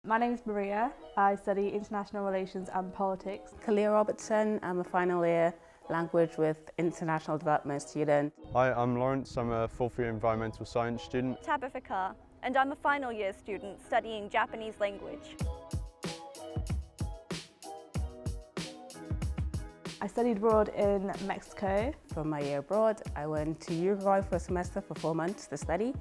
My name is Maria. I study International Relations and Politics. Kalia Robertson, I'm a final year language with international development student. Hi, I'm Lawrence. I'm a fourth year environmental science student. Tabitha Carr, and I'm a final year student studying Japanese language. I studied abroad in Mexico. For my year abroad, I went to Uruguay for a semester for 4 months to study,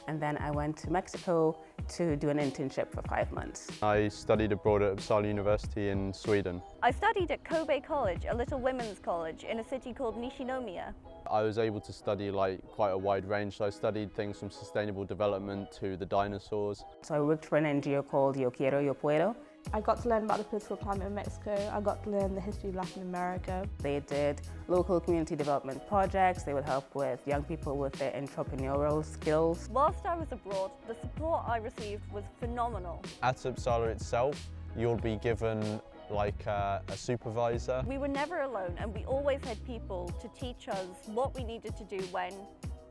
and then I went to Mexico to do an internship for 5 months. I studied abroad at Uppsala University in Sweden. I studied at Kobe College, a little women's college in a city called Nishinomiya. I was able to study quite a wide range, so I studied things from sustainable development to the dinosaurs. So I worked for an NGO called Yo Quiero, Yo Puedo. I got to learn about the political climate in Mexico. I got to learn the history of Latin America. They did local community development projects. They would help with young people with their entrepreneurial skills. Whilst I was abroad, the support I received was phenomenal. At Uppsala itself, you'll be given a supervisor. We were never alone, and we always had people to teach us what we needed to do when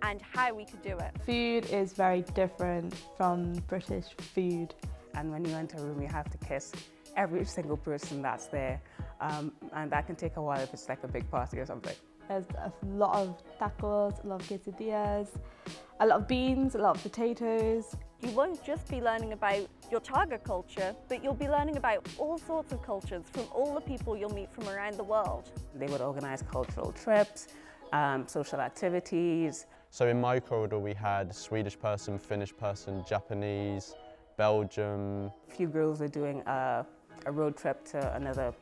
and how we could do it. Food is very different from British food. And when you enter a room, you have to kiss every single person that's there. And that can take a while if it's like a big party or something. There's a lot of tacos, a lot of quesadillas, a lot of beans, a lot of potatoes. You won't just be learning about your target culture, but you'll be learning about all sorts of cultures from all the people you'll meet from around the world. They would organize cultural trips, social activities. So in my corridor we had Swedish person, Finnish person, Japanese, Belgium. A few girls were doing a road trip to another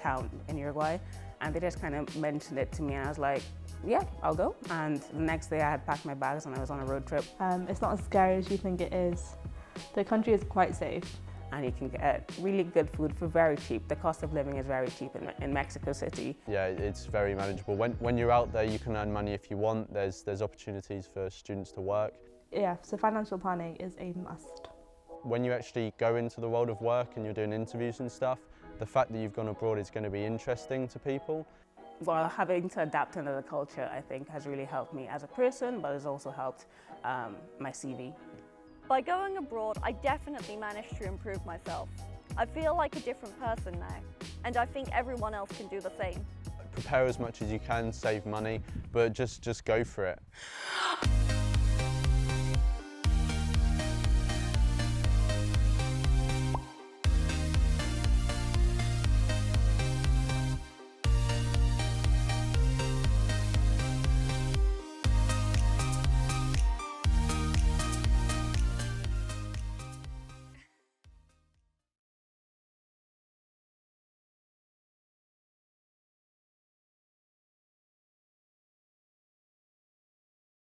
town in Uruguay, and they just kind of mentioned it to me, and I was like, yeah, I'll go. And the next day I had packed my bags and I was on a road trip. It's not as scary as you think it is. The country is quite safe. And you can get really good food for very cheap. The cost of living is very cheap in Mexico City. Yeah, it's very manageable. When you're out there, you can earn money if you want. There's opportunities for students to work. Yeah, so financial planning is a must. When you actually go into the world of work and you're doing interviews and stuff, the fact that you've gone abroad is going to be interesting to people. Well, having to adapt to another culture, I think, has really helped me as a person, but has also helped my CV. By going abroad, I definitely managed to improve myself. I feel like a different person now, and I think everyone else can do the same. Prepare as much as you can, save money, but just go for it.